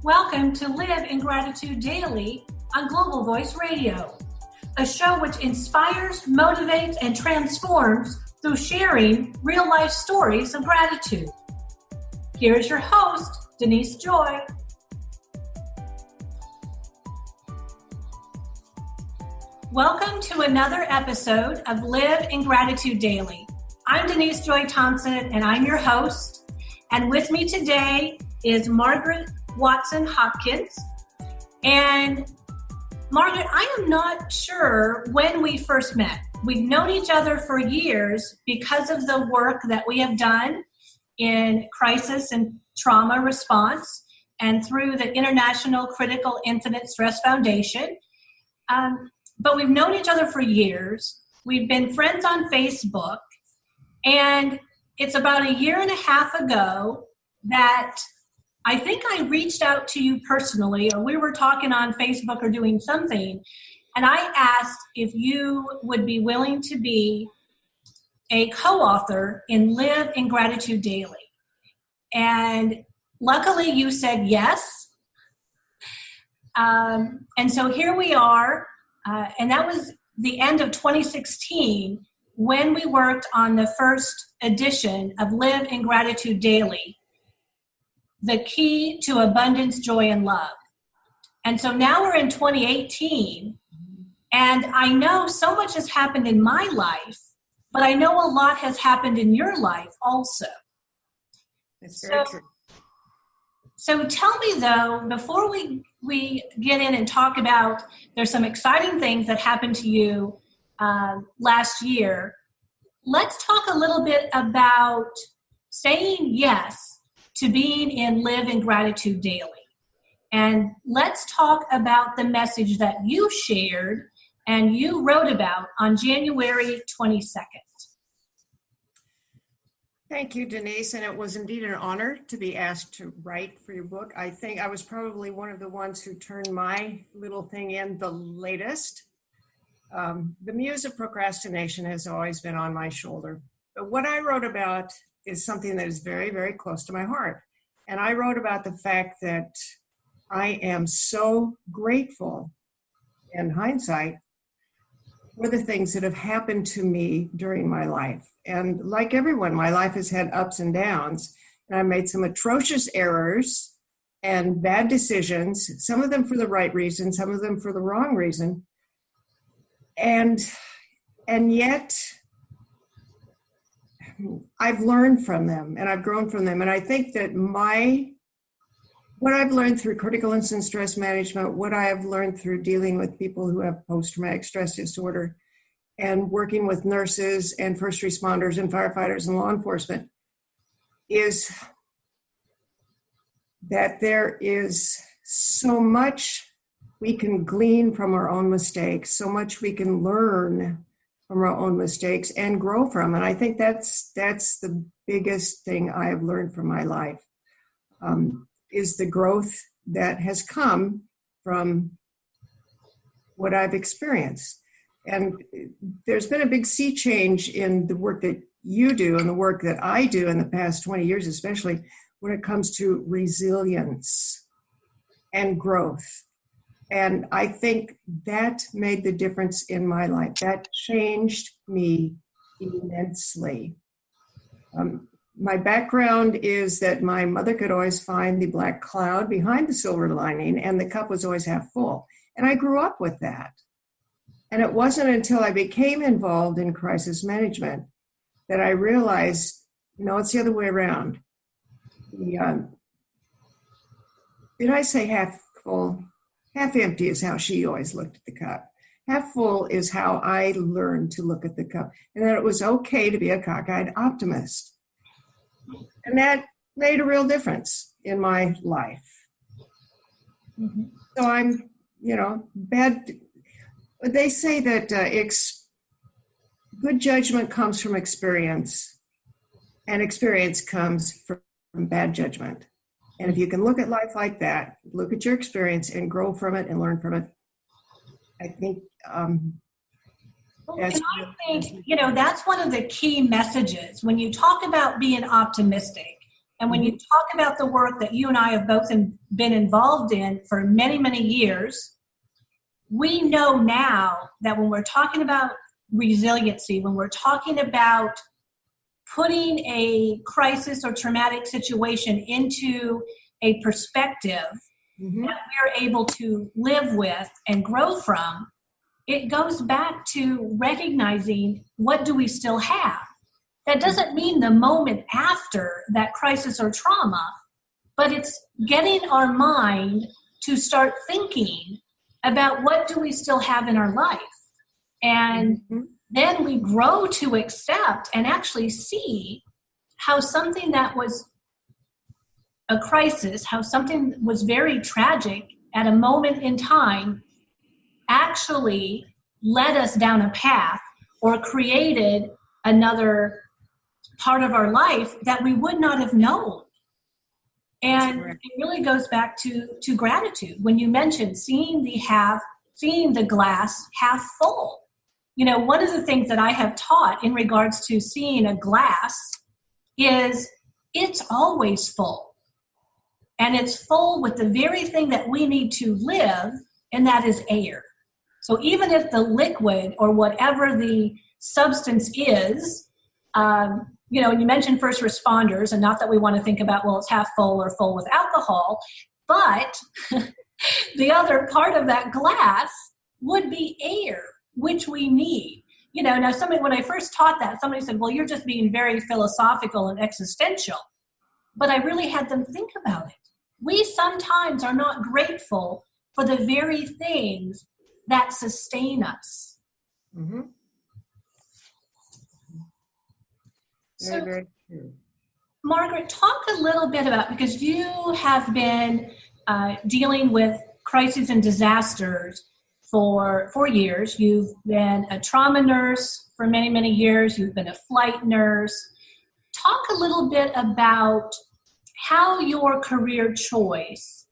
Welcome to Live in Gratitude Daily on Global Voice Radio, a show which inspires, motivates, and transforms through sharing real-life stories of gratitude. Here is your host, Denise Joy. Welcome to another episode of Live in Gratitude Daily. I'm Denise Joy Thompson, and I'm your host. And with me today is Margaret Watson Hopkins. And Margaret, I am not sure when we first met. We've known each other for years because of the work that we have done in crisis and trauma response and through the International Critical Incident Stress Foundation. But we've known each other for years. We've been friends on Facebook. And it's about a year and a half ago that I think I reached out to you personally, or we were talking on Facebook or doing something, and I asked if you would be willing to be a co-author in Live in Gratitude Daily. And luckily you said yes. And so here we are, and that was the end of 2016 when we worked on the first edition of Live in Gratitude Daily, the key to abundance, joy, and love. And so now we're in 2018, and I know so much has happened in my life, but I know a lot has happened in your life also. That's very true. So tell me, though, before we get in and talk about, there's some exciting things that happened to you last year, let's talk a little bit about saying yes to being in Live in Gratitude Daily. And let's talk about the message that you shared and you wrote about on January 22nd. Thank you, Denise. And it was indeed an honor to be asked to write for your book. I think I was probably one of the ones who turned my little thing in the latest. The muse of procrastination has always been on my shoulder. But what I wrote about is something that is very, very close to my heart. And I wrote about the fact that I am so grateful, in hindsight, for the things that have happened to me during my life. And like everyone, my life has had ups and downs. And I made some atrocious errors and bad decisions, some of them for the right reason, some of them for the wrong reason. And yet, I've learned from them and I've grown from them. And I think that what I've learned through critical incident stress management, what I have learned through dealing with people who have post-traumatic stress disorder and working with nurses and first responders and firefighters and law enforcement is that there is so much we can glean from our own mistakes, so much we can learn from our own mistakes and grow from. And I think that's the biggest thing I have learned from my life, is the growth that has come from what I've experienced. And there's been a big sea change in the work that you do and the work that I do in the past 20 years, especially when it comes to resilience and growth. And I think that made the difference in my life. That changed me immensely. My background is that my mother could always find the black cloud behind the silver lining, and the cup was always half full. And I grew up with that. And it wasn't until I became involved in crisis management that I realized, no, it's the other way around. Did I say half full? Half empty is how she always looked at the cup. Half full is how I learned to look at the cup, and that it was okay to be a cockeyed optimist. And that made a real difference in my life. Mm-hmm. So I'm, bad. They say that good judgment comes from experience, and experience comes from bad judgment. And if you can look at life like that, look at your experience and grow from it and learn from it, I think And I think, that's one of the key messages when you talk about being optimistic And when you talk about the work that you and I have both been involved in for many, many years, we know now that when we're talking about resiliency, when we're talking about putting a crisis or traumatic situation into a perspective that we're able to live with and grow from, it goes back to recognizing what do we still have. That doesn't mean the moment after that crisis or trauma, but it's getting our mind to start thinking about what do we still have in our life. And then we grow to accept and actually see how something that was a crisis, how something was very tragic at a moment in time actually led us down a path or created another part of our life that we would not have known. And it really goes back to gratitude. When you mentioned seeing the glass half full. You know, one of the things that I have taught in regards to seeing a glass is it's always full. And it's full with the very thing that we need to live, and that is air. So even if the liquid or whatever the substance is, you know, and you mentioned first responders, and not that we want to think about, well, it's half full or full with alcohol, but the other part of that glass would be air, which we need. You know, now when I first taught that, somebody said, well, you're just being very philosophical and existential. But I really had them think about it. We sometimes are not grateful for the very things that sustain us. Very, very true. Margaret, talk a little bit about, because you have been dealing with crises and disasters for 4 years. You've been a trauma nurse for many, many years. You've been a flight nurse. Talk a little bit about how your career choice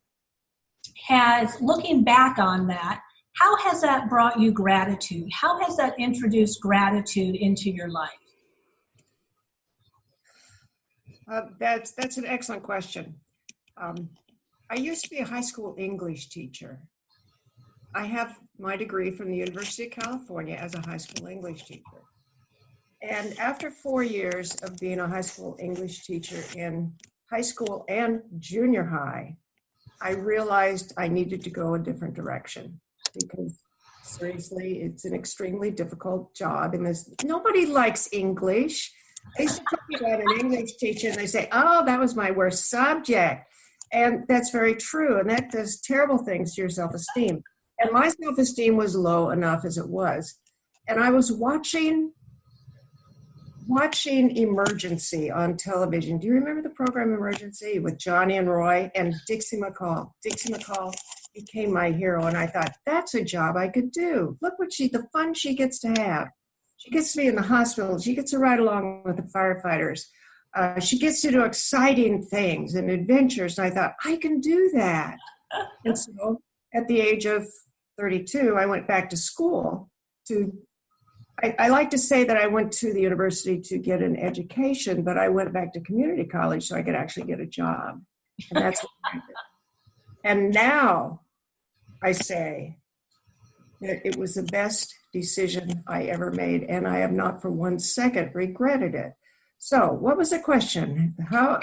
has, looking back on that, how has that brought you gratitude? How has that introduced gratitude into your life? That's an excellent question. I used to be a high school English teacher. I have my degree from the University of California as a high school English teacher. And after 4 years of being a high school English teacher in high school and junior high, I realized I needed to go a different direction, because seriously, it's an extremely difficult job. And nobody likes English. I used to talk about an English teacher and they say, oh, that was my worst subject. And that's very true. And that does terrible things to your self-esteem. And my self-esteem was low enough as it was. And I was watching Emergency on television. Do you remember the program Emergency with Johnny and Roy and Dixie McCall? Dixie McCall became my hero. And I thought, that's a job I could do. Look the fun she gets to have. She gets to be in the hospital. She gets to ride along with the firefighters. She gets to do exciting things and adventures. And I thought, I can do that. And so at the age of 32, I went back to school I like to say that I went to the university to get an education, but I went back to community college so I could actually get a job. And that's what I did. And now I say that it was the best decision I ever made, and I have not for 1 second regretted it. So what was the question? How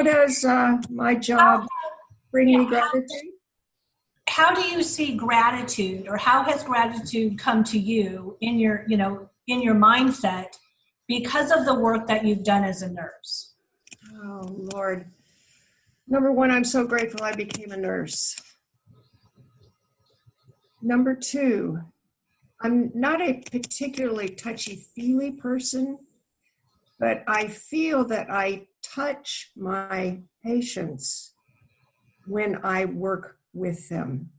does my job bring me gratitude? How do you see gratitude, or how has gratitude come to you in your mindset because of the work that you've done as a nurse? Oh, Lord. Number one, I'm so grateful I became a nurse. Number two, I'm not a particularly touchy-feely person, but I feel that I touch my patients when I work with them.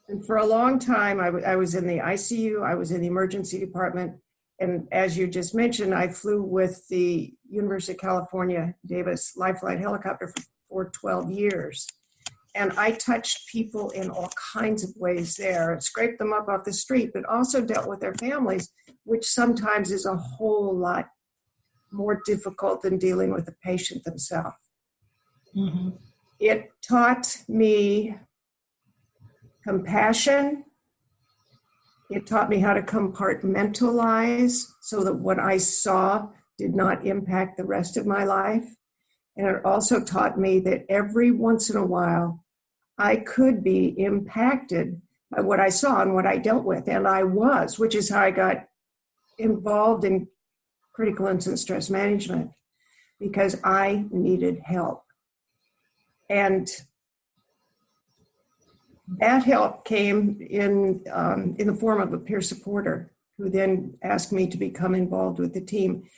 And for a long time, I was in the ICU, I was in the emergency department, and as you just mentioned, I flew with the University of California Davis Life Flight helicopter for 12 years. And I touched people in all kinds of ways there, scraped them up off the street, but also dealt with their families, which sometimes is a whole lot more difficult than dealing with the patient themselves. Mm-hmm. It taught me compassion. It taught me how to compartmentalize so that what I saw did not impact the rest of my life. And it also taught me that every once in a while, I could be impacted by what I saw and what I dealt with. And I was, which is how I got involved in critical incident stress management, because I needed help. And that help came in the form of a peer supporter who then asked me to become involved with the team.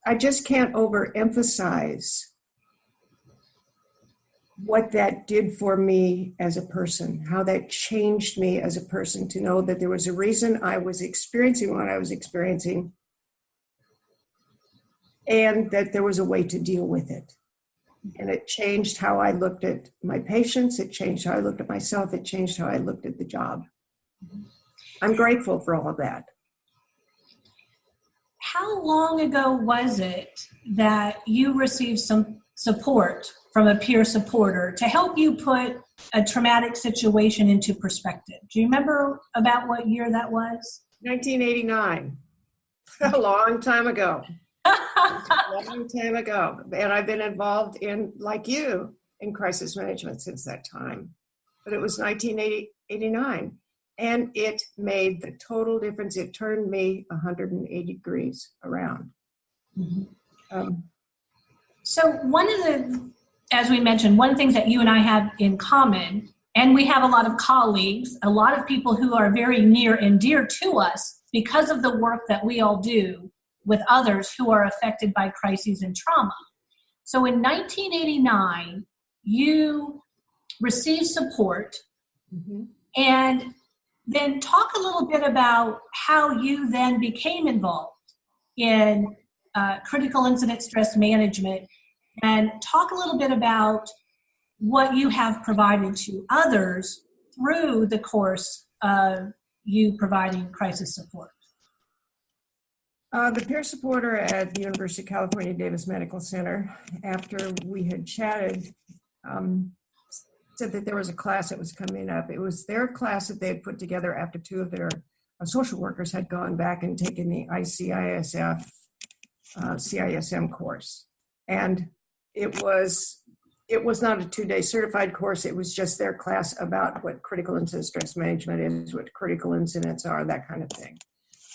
I just can't overemphasize what that did for me as a person, how that changed me as a person, to know that there was a reason I was experiencing what I was experiencing, and that there was a way to deal with it. And it changed how I looked at my patients. It changed how I looked at myself. It changed how I looked at the job. I'm grateful for all of that. How long ago was it that you received some support from a peer supporter to help you put a traumatic situation into perspective? Do you remember about what year that was? 1989. A long time ago. A long time ago. And I've been involved in, like you, in crisis management since that time. But it was 1989. And it made the total difference. It turned me 180 degrees around. Mm-hmm. So one of the, as we mentioned, one of the things that you and I have in common, and we have a lot of colleagues, a lot of people who are very near and dear to us because of the work that we all do with others who are affected by crises and trauma. So in 1989, you received support. Mm-hmm. And then talk a little bit about how you then became involved in critical incident stress management, and talk a little bit about what you have provided to others through the course of you providing crisis support. The peer supporter at the University of California, Davis Medical Center, after we had chatted, said that there was a class that was coming up. It was their class that they had put together after two of their social workers had gone back and taken the ICISF CISM course. And it was not a 2-day certified course. It was just their class about what critical incident stress management is, what critical incidents are, that kind of thing.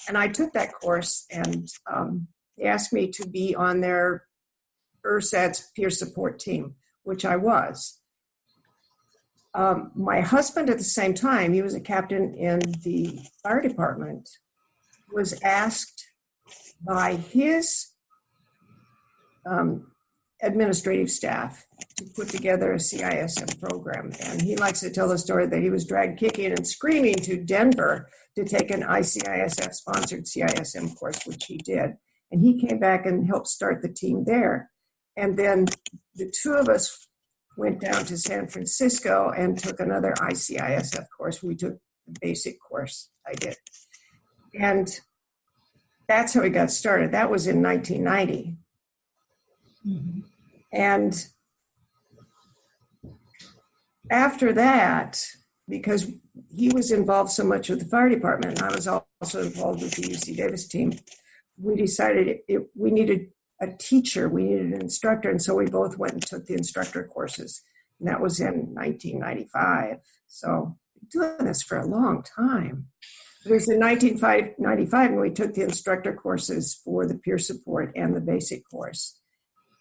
And I took that course, and they asked me to be on their ERSAT's peer support team, which I was. My husband, at the same time, he was a captain in the fire department, was asked by his administrative staff to put together a CISM program. And he likes to tell the story that he was dragged kicking and screaming to Denver to take an ICISF-sponsored CISM course, which he did. And he came back and helped start the team there. And then the two of us went down to San Francisco and took another ICISF course. We took the basic course I did. And that's how we got started. That was in 1990. Mm-hmm. And after that, because he was involved so much with the fire department, and I was also involved with the UC Davis team, we decided we needed a teacher, we needed an instructor, and so we both went and took the instructor courses. And that was in 1995. So doing this for a long time. It was in 1995, and we took the instructor courses for the peer support and the basic course.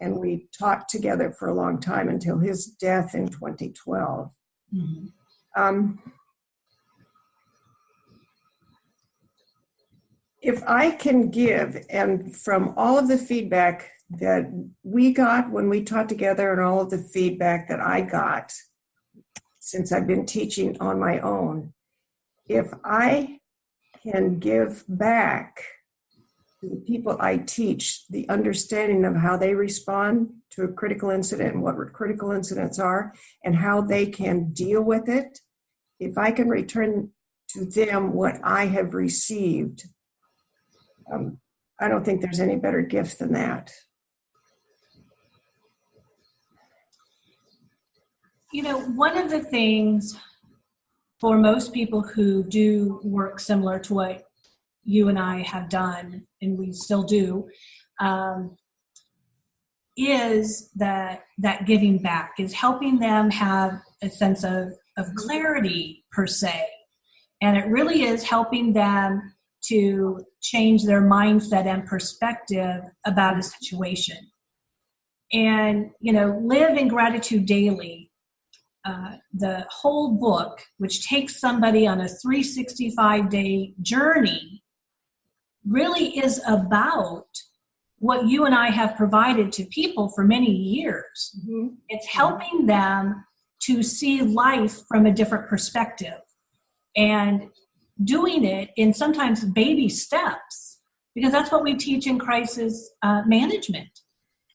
And we taught together for a long time until his death in 2012. Mm-hmm. If I can give, and from all of the feedback that we got when we taught together and all of the feedback that I got since I've been teaching on my own, if I can give back to the people I teach the understanding of how they respond to a critical incident and what critical incidents are and how they can deal with it, if I can return to them what I have received, I don't think there's any better gift than that. You know, one of the things for most people who do work similar to what you and I have done, and we still do, is that giving back, is helping them have a sense of clarity per se. And it really is helping them to change their mindset and perspective about a situation. And, you know, Live in Gratitude Daily, the whole book, which takes somebody on a 365-day journey, really is about what you and I have provided to people for many years. Mm-hmm. It's helping them to see life from a different perspective and doing it in sometimes baby steps, because that's what we teach in crisis management.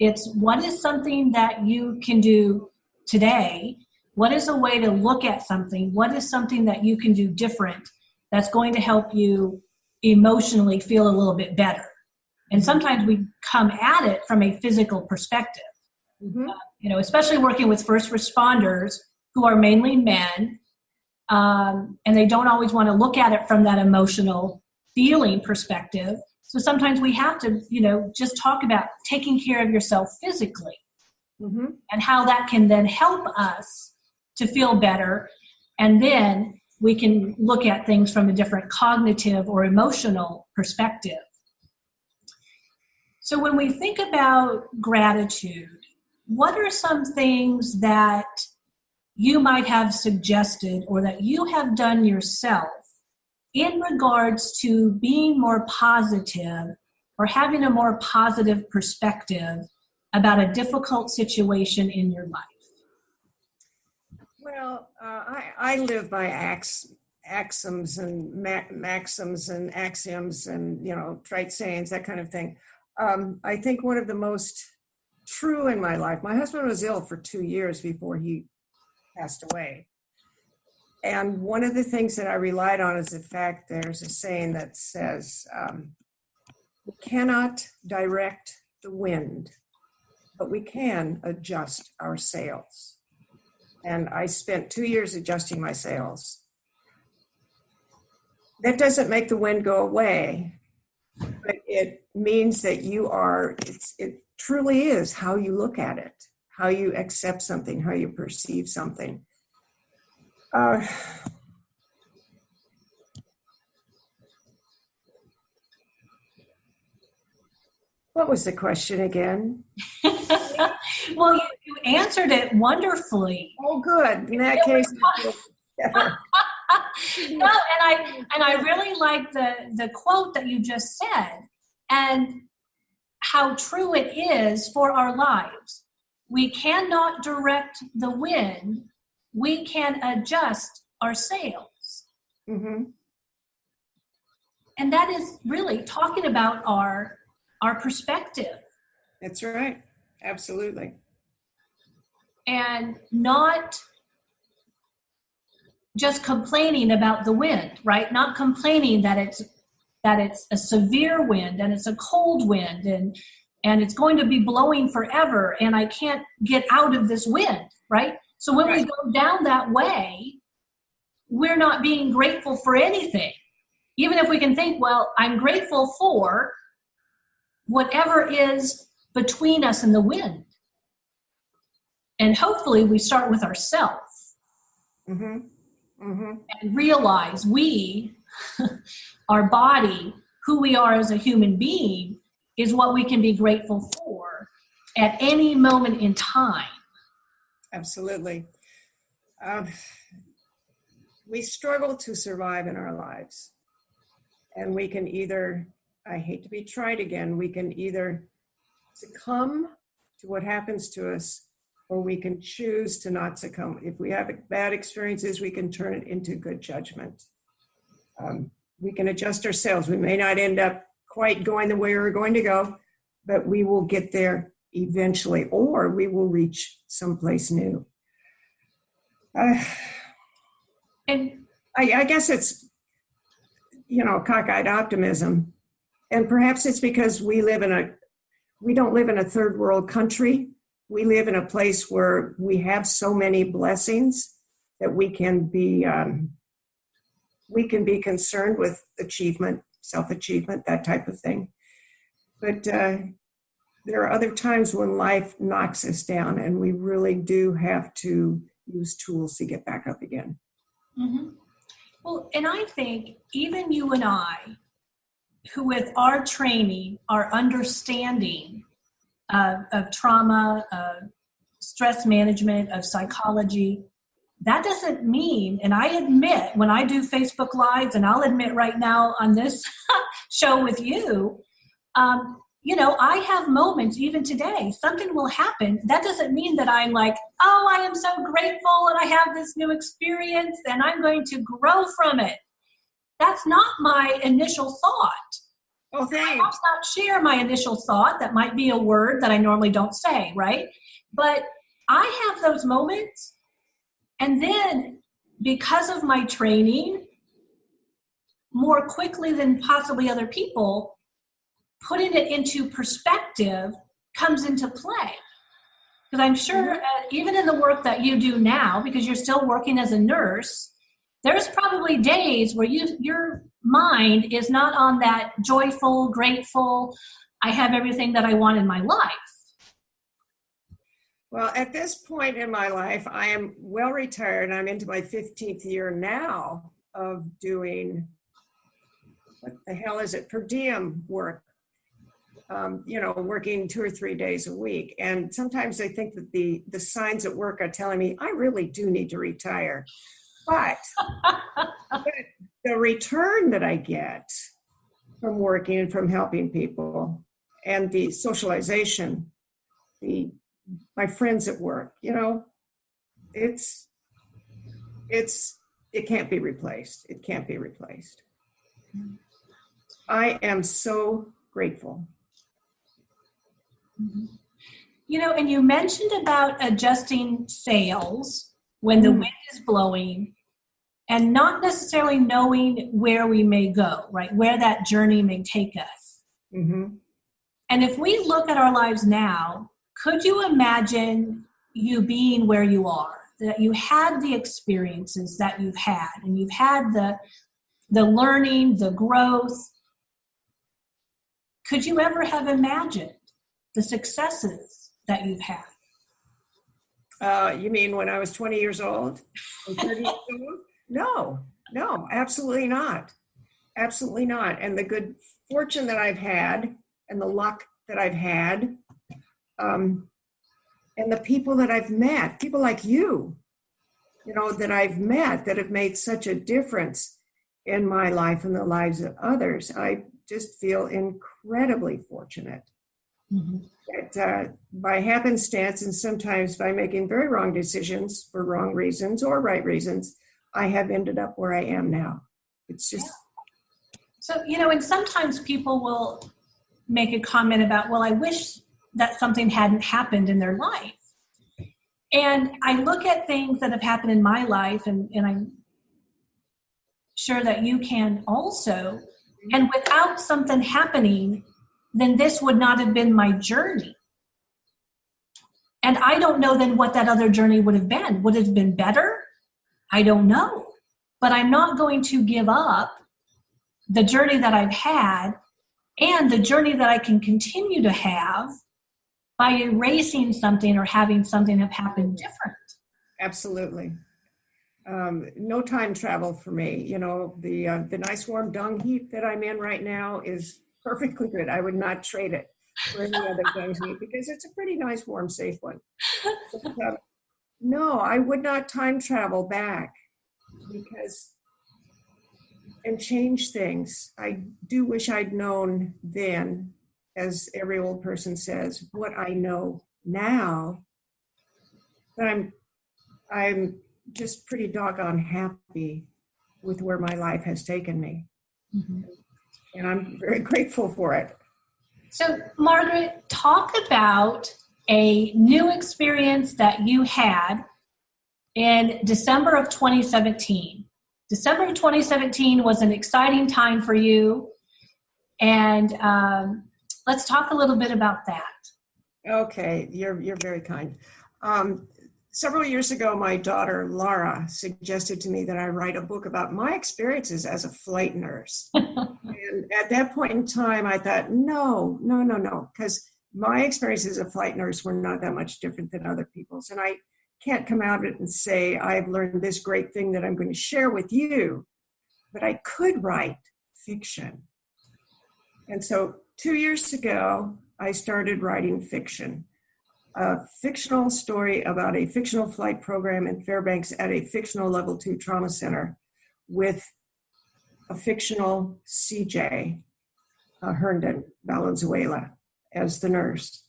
It's what is something that you can do today. What is a way to look at something? What is something that you can do different that's going to help you emotionally feel a little bit better? And sometimes we come at it from a physical perspective. Mm-hmm. You know, especially working with first responders who are mainly men, and they don't always want to look at it from that emotional feeling perspective. So sometimes we have to, you know, just talk about taking care of yourself physically, mm-hmm. and how that can then help us to feel better. And then we can look at things from a different cognitive or emotional perspective. So when we think about gratitude, what are some things that you might have suggested or that you have done yourself in regards to being more positive or having a more positive perspective about a difficult situation in your life? Well, I live by axioms and maxims and axioms and, you know, trite sayings, that kind of thing. I think one of the most true in my life, my husband was ill for 2 years before he passed away. And one of the things that I relied on is the fact there's a saying that says, we cannot direct the wind, but we can adjust our sails. And I spent 2 years adjusting my sails. That doesn't make the wind go away, but it means that it truly is how you look at it, how you accept something, how you perceive something. What was the question again? Well, you answered it wonderfully. Oh, good. In that case, no, and I really like the quote that you just said, and how true it is for our lives. We cannot direct the wind. We can adjust our sails. Mm-hmm. And that is really talking about our perspective. That's right. Absolutely. And not just complaining about the wind, right? Not complaining that it's a severe wind and it's a cold wind and it's going to be blowing forever and I can't get out of this wind, right? So when we go down that way, we're not being grateful for anything. Even if we can think, well, I'm grateful for whatever is between us and the wind. And hopefully we start with ourselves. Mm-hmm. Mm-hmm. And realize we, our body, who we are as a human being, is what we can be grateful for at any moment in time. Absolutely. We struggle to survive in our lives. And we can either, I hate to be trite again, we can either succumb to what happens to us, or we can choose to not succumb. If we have bad experiences, we can turn it into good judgment. We can adjust ourselves. We may not end up quite going the way we're going to go, but we will get there eventually, or we will reach someplace new. And I guess it's, cockeyed optimism. And perhaps it's because we don't live in a third world country. We live in a place where we have so many blessings that we can be concerned with achievement, self-achievement, that type of thing. But there are other times when life knocks us down, and we really do have to use tools to get back up again. Mm-hmm. Well, and I think even you and I, who with our training, our understanding of trauma, of stress management, of psychology, that doesn't mean, and I admit when I do Facebook Lives, and I'll admit right now on this show with you, I have moments, even today, something will happen. That doesn't mean that I'm like, oh, I am so grateful and I have this new experience and I'm going to grow from it. That's not my initial thought. Oh, thanks. I must not share my initial thought. That might be a word that I normally don't say, right? But I have those moments. And then because of my training, more quickly than possibly other people, putting it into perspective comes into play. Because I'm sure even in the work that you do now, because you're still working as a nurse, there's probably days where your mind is not on that joyful, grateful, I have everything that I want in my life. Well, at this point in my life, I am well retired. I'm into my 15th year now of doing, what the hell is it, per diem work. Working 2 or 3 days a week. And sometimes I think that the signs at work are telling me I really do need to retire. But the return that I get from working and from helping people and the socialization, my friends at work, it can't be replaced. It can't be replaced. I am so grateful. Mm-hmm. And you mentioned about adjusting sails when the wind is blowing and not necessarily knowing where we may go, right? Where that journey may take us. Mm-hmm. And if we look at our lives now, could you imagine you being where you are, that you had the experiences that you've had and you've had the learning, the growth? Could you ever have imagined the successes that you've had? You mean when I was 20 years old? 30 years old? No, absolutely not. Absolutely not. And the good fortune that I've had and the luck that I've had, and the people that I've met, people like you, that I've met that have made such a difference in my life and the lives of others. I just feel incredibly fortunate. Mm-hmm. That by happenstance and sometimes by making very wrong decisions for wrong reasons or right reasons, I have ended up where I am now. It's just... So, and sometimes people will make a comment about, well, I wish that something hadn't happened in their life. And I look at things that have happened in my life, and I'm sure that you can also, and without something happening, then this would not have been my journey. And I don't know then what that other journey would have been. Would it have been better? I don't know. But I'm not going to give up the journey that I've had and the journey that I can continue to have by erasing something or having something have happened different. Absolutely. No time travel for me. The nice warm dung heap that I'm in right now is perfectly good. I would not trade it for any other dung heap because it's a pretty nice, warm, safe one. But, no, I would not time travel back and change things. I do wish I'd known then, as every old person says, what I know now. But I'm just pretty doggone happy with where my life has taken me. Mm-hmm. And I'm very grateful for it. So, Margaret, talk about a new experience that you had in December of 2017. December of 2017 was an exciting time for you. And let's talk a little bit about that. Okay, you're very kind. Several years ago, my daughter Laura suggested to me that I write a book about my experiences as a flight nurse. And at that point in time, I thought, no, because my experiences as a flight nurse were not that much different than other people's. And I can't come out of it and say, I've learned this great thing that I'm going to share with you, but I could write fiction. And so 2 years ago, I started writing fiction, a fictional story about a fictional flight program in Fairbanks at a fictional level 2 trauma center with a fictional CJ, Herndon Valenzuela, as the nurse.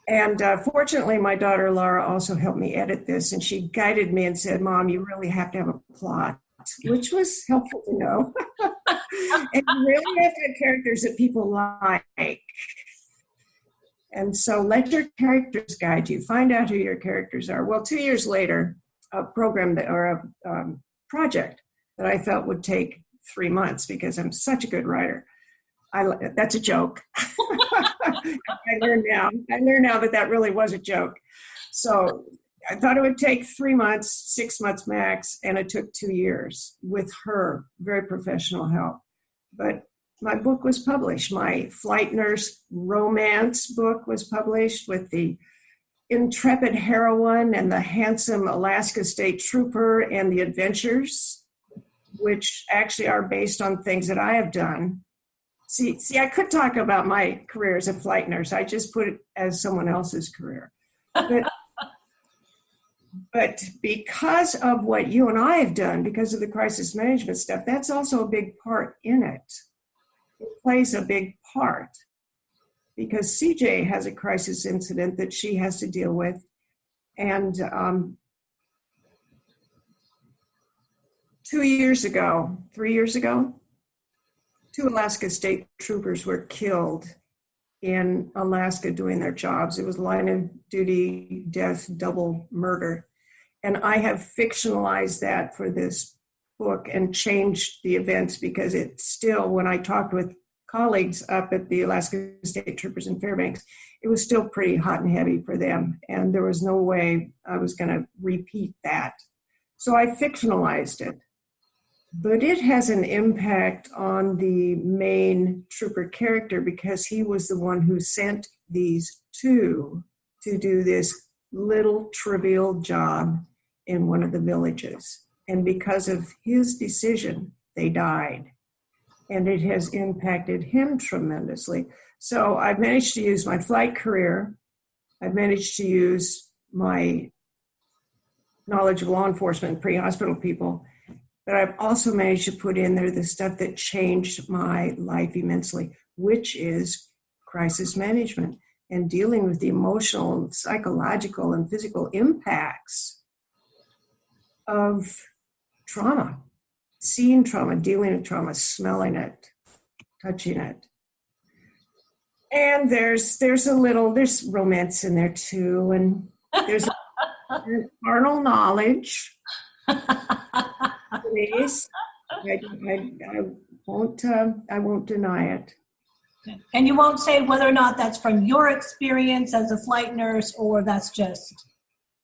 And fortunately, my daughter Laura also helped me edit this, and she guided me and said, Mom, you really have to have a plot, which was helpful to know. And you really have to have characters that people like. And so let your characters guide you. Find out who your characters are. Well, 2 years later, a program or a project that I felt would take 3 months because I'm such a good writer. That's a joke. I learned now that really was a joke. So I thought it would take 3 months, 6 months max, and it took 2 years with her very professional help. But my book was published. My flight nurse romance book was published with the intrepid heroine and the handsome Alaska State Trooper and the adventures, which actually are based on things that I have done. See, I could talk about my career as a flight nurse. I just put it as someone else's career. But because of what you and I have done, because of the crisis management stuff, that's also a big part in it. It plays a big part because CJ has a crisis incident that she has to deal with. And 3 years ago, 2 Alaska State Troopers were killed in Alaska doing their jobs. It was line of duty death, double murder. And I have fictionalized that for this book and changed the events because it still, when I talked with colleagues up at the Alaska State Troopers in Fairbanks, it was still pretty hot and heavy for them. And there was no way I was going to repeat that. So I fictionalized it. But it has an impact on the main trooper character because he was the one who sent these two to do this little trivial job in one of the villages. And because of his decision, they died. And it has impacted him tremendously. So I've managed to use my flight career. I've managed to use my knowledge of law enforcement, pre-hospital people. But I've also managed to put in there the stuff that changed my life immensely, which is crisis management and dealing with the emotional, psychological, and physical impacts of trauma, seeing trauma, dealing with trauma, smelling it, touching it. And there's romance in there too, and there's carnal knowledge. Please. I won't deny it. And you won't say whether or not that's from your experience as a flight nurse or that's just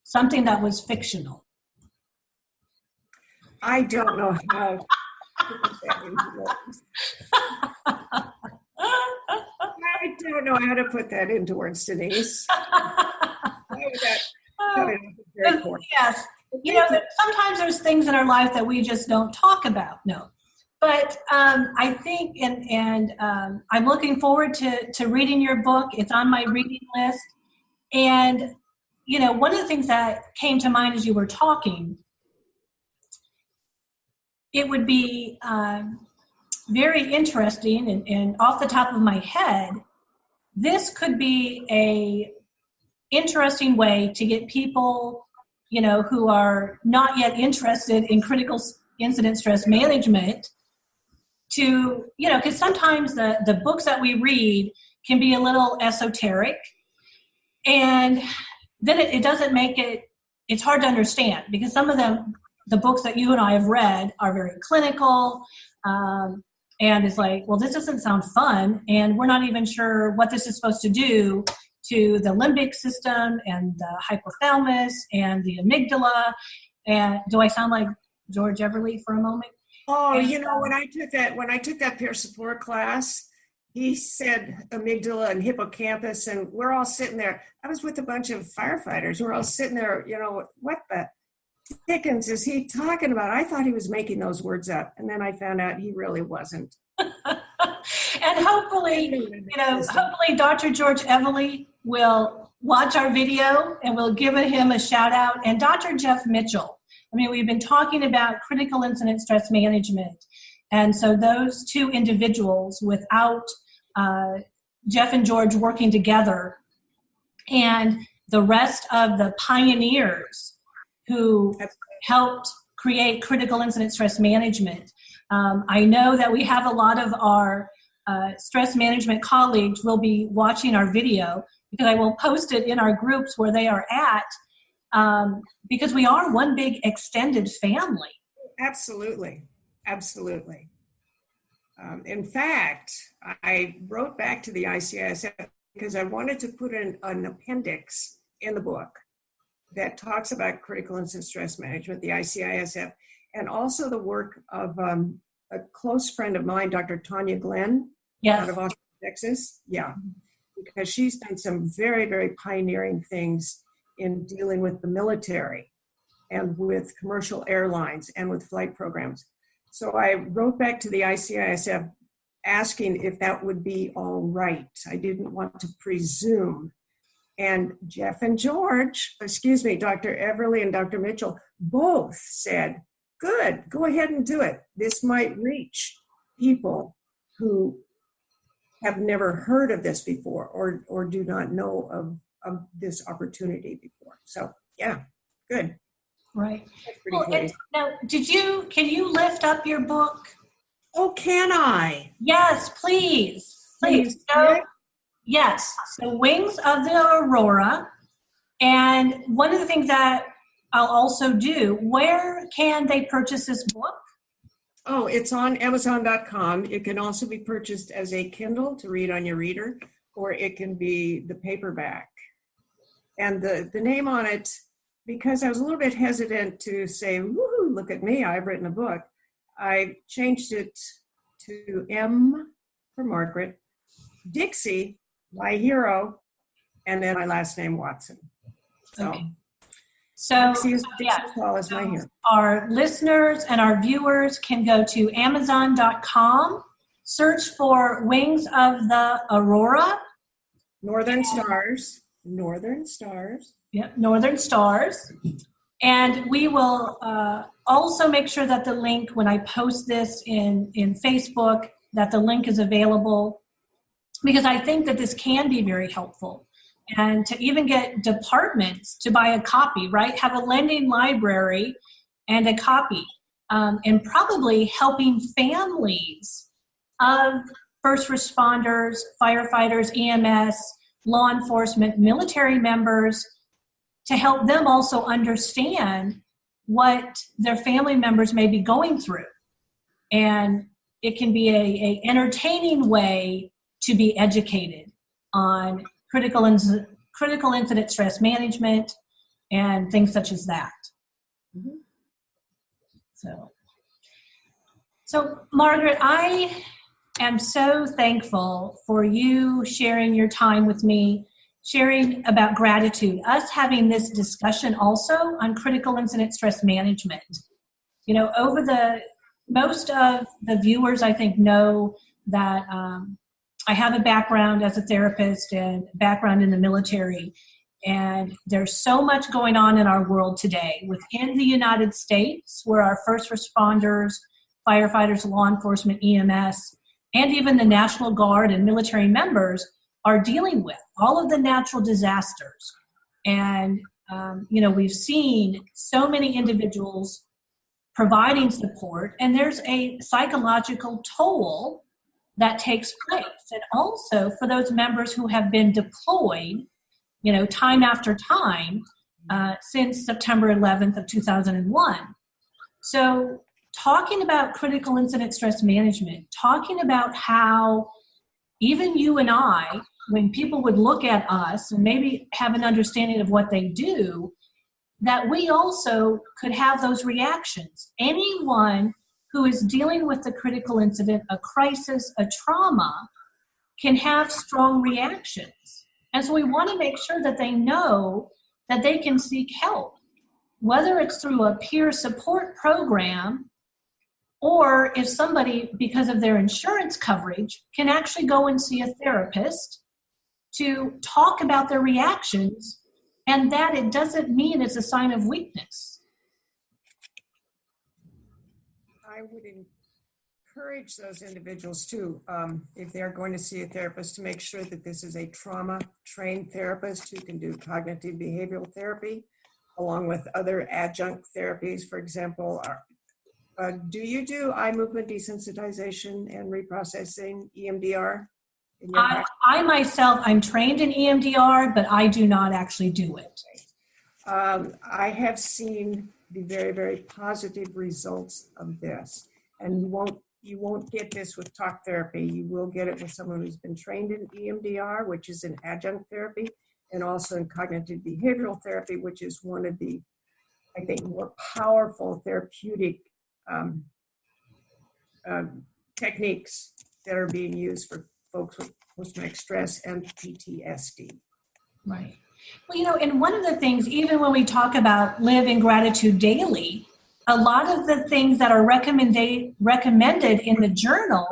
something that was fictional. I don't know how to put that into words. I don't know how to put that into words, Denise. Yes. You know, sometimes there's things in our life that we just don't talk about. No. But I think, and I'm looking forward to reading your book. It's on my reading list. And, you know, one of the things that came to mind as you were talking, it would be very interesting, and off the top of my head, this could be a interesting way to get people, you know, who are not yet interested in critical incident stress management to, you know, because sometimes the books that we read can be a little esoteric, and then it doesn't make it's hard to understand because some of them, the books that you and I have read are very clinical. and is like, well, this doesn't sound fun, and we're not even sure what this is supposed to do to the limbic system and the hypothalamus and the amygdala. And do I sound like George Everly for a moment? Oh, when I took that peer support class, he said amygdala and hippocampus, and we're all sitting there. I was with a bunch of firefighters. We're all sitting there, what the dickens is he talking about? I thought he was making those words up, and then I found out he really wasn't. And hopefully Dr. George Everly will watch our video and we'll give him a shout out. And Dr. Jeff Mitchell. I mean, we've been talking about critical incident stress management. And so those two individuals, without Jeff and George working together, and the rest of the pioneers who helped create critical incident stress management. I know that we have a lot of our stress management colleagues will be watching our video, because I will post it in our groups where they are at, because we are one big extended family. Absolutely. Absolutely. In fact, I wrote back to the ICISF because I wanted to put in an appendix in the book that talks about critical incident stress management, the ICISF, and also the work of a close friend of mine, Dr. Tanya Glenn, out of Austin, Texas. Yeah, because she's done some very, very pioneering things in dealing with the military and with commercial airlines and with flight programs. So I wrote back to the ICISF asking if that would be all right. I didn't want to presume. And Jeff and George, Dr. Everly and Dr. Mitchell both said, good, go ahead and do it. This might reach people who have never heard of this before or do not know of this opportunity before. So yeah, good. Right. Well, now, can you lift up your book? Oh, can I? Yes, please. So, yes. So Wings of the Aurora. And one of the things that I'll also do, where can they purchase this book? Oh, it's on Amazon.com. It can also be purchased as a Kindle to read on your reader, or it can be the paperback. And the name on it, because I was a little bit hesitant to say, woohoo, look at me, I've written a book, I changed it to M for Margaret, Dixie, my hero, and then my last name, Watson. So, okay. So Dixie is my hero. Our listeners and our viewers can go to Amazon.com, search for Wings of the Aurora. Northern Stars. Yep, Northern Stars. And we will also make sure that the link, when I post this in Facebook, that the link is available, because I think that this can be very helpful. And to even get departments to buy a copy, right? Have a lending library and a copy, and probably helping families of first responders, firefighters, EMS, law enforcement, military members, to help them also understand what their family members may be going through. And it can be a entertaining way to be educated on critical incident stress management and things such as that. Mm-hmm. So Margaret, I am so thankful for you sharing your time with me, sharing about gratitude, us having this discussion also on critical incident stress management. You know, most of the viewers, I think, know that I have a background as a therapist and background in the military. And there's so much going on in our world today within the United States, where our first responders, firefighters, law enforcement, EMS, and even the National Guard and military members are dealing with all of the natural disasters. And, we've seen so many individuals providing support, and there's a psychological toll that takes place. And also for those members who have been deployed, time after time, since September 11th of 2001. So talking about critical incident stress management, talking about how even you and I, when people would look at us and maybe have an understanding of what they do, that we also could have those reactions. Anyone who is dealing with a critical incident, a crisis, a trauma, can have strong reactions. And so we want to make sure that they know that they can seek help, whether it's through a peer support program, or if somebody, because of their insurance coverage, can actually go and see a therapist to talk about their reactions, and that it doesn't mean it's a sign of weakness. I would encourage those individuals too, if they're going to see a therapist, to make sure that this is a trauma-trained therapist who can do cognitive behavioral therapy, along with other adjunct therapies. For example, do you do eye movement desensitization and reprocessing, EMDR? I myself, I'm trained in EMDR, but I do not actually do it. I have seen the very, very positive results of this. And you won't get this with talk therapy. You will get it with someone who's been trained in EMDR, which is an adjunct therapy, and also in cognitive behavioral therapy, which is one of the, I think, more powerful therapeutic techniques that are being used for folks with post-traumatic stress and PTSD. Right. Well, and one of the things, even when we talk about Live in Gratitude Daily, a lot of the things that are recommended in the journal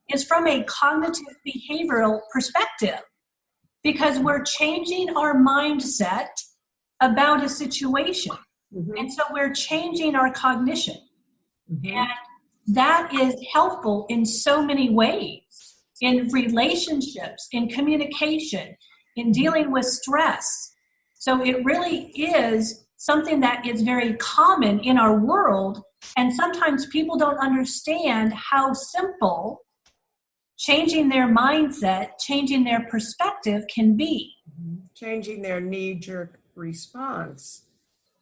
is from a cognitive behavioral perspective, because we're changing our mindset about a situation. Mm-hmm. And so we're changing our cognition. Mm-hmm. And that is helpful in so many ways, in relationships, in communication, in dealing with stress. So it really is something that is very common in our world, and sometimes people don't understand how simple changing their mindset, changing their perspective can be. Changing their knee-jerk response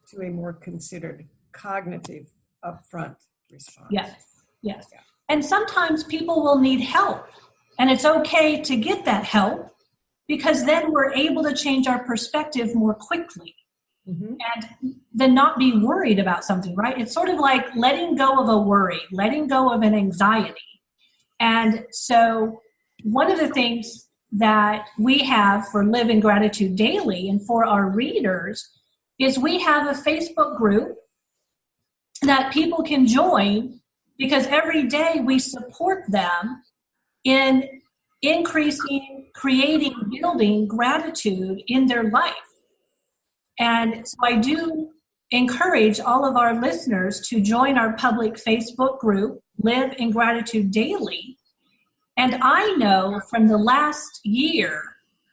to a more considered cognitive upfront response. Yes. Yeah. And sometimes people will need help, and it's okay to get that help, because then we're able to change our perspective more quickly. Mm-hmm. And then not be worried about something, right? It's sort of like letting go of a worry, letting go of an anxiety. And so one of the things that we have for Live in Gratitude Daily and for our readers is we have a Facebook group that people can join, because every day we support them in increasing, creating, building gratitude in their life. And so I do encourage all of our listeners to join our public Facebook group, Live in Gratitude Daily. And I know from the last year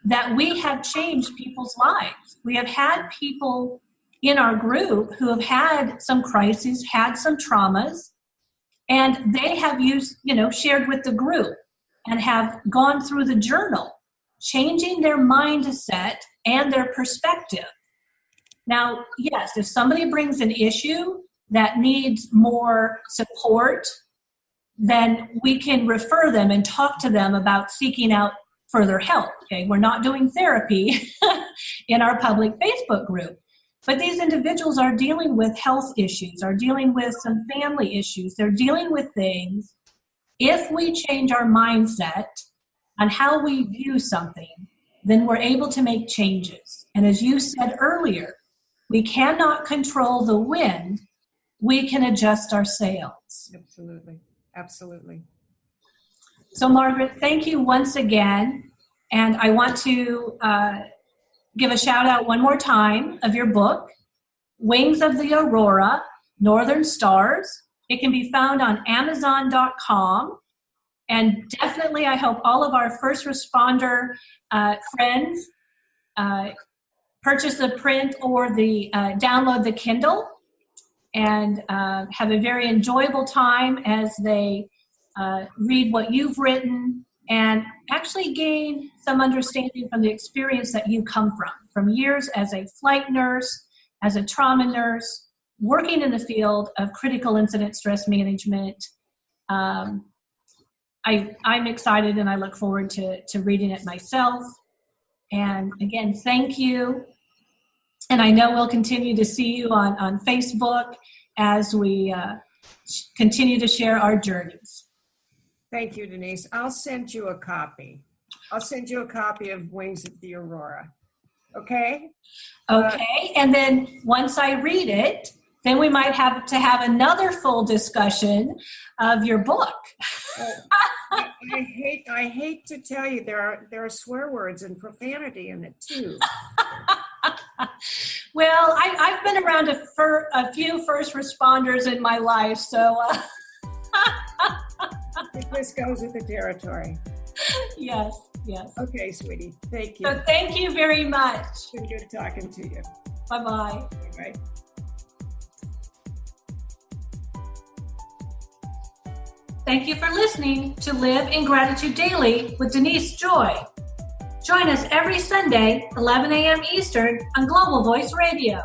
that we have changed people's lives. We have had people in our group who have had some crises, had some traumas, and they have shared with the group and have gone through the journal, changing their mindset and their perspective. Now, yes, if somebody brings an issue that needs more support, then we can refer them and talk to them about seeking out further help. Okay, we're not doing therapy in our public Facebook group, but these individuals are dealing with health issues, are dealing with some family issues. They're dealing with things. If we change our mindset on how we view something, then we're able to make changes. And as you said earlier, we cannot control the wind. We can adjust our sails. Absolutely. Absolutely. So, Margaret, thank you once again. And I want to give a shout out one more time of your book, Wings of the Aurora, Northern Stars. It can be found on Amazon.com. And definitely, I hope all of our first responder friends purchase the print or download the Kindle, and have a very enjoyable time as they read what you've written and actually gain some understanding from the experience that you come from years as a flight nurse, as a trauma nurse, working in the field of critical incident stress management. I'm excited and I look forward to reading it myself. And again, thank you. And I know we'll continue to see you on Facebook as we continue to share our journeys. Thank you, Denise. I'll send you a copy. I'll send you a copy of Wings of the Aurora. Okay? Okay. And then once I read it, then we might have to have another full discussion of your book. I hate to tell you, there are swear words and profanity in it too. Well, I've been around a few first responders in my life, so This goes with the territory. Yes. Okay, sweetie. Thank you. So thank you very much. It's been good talking to you. Bye-bye. Bye. Thank you for listening to Live in Gratitude Daily with Denise Joy. Join us every Sunday, 11 a.m. Eastern on Global Voice Radio.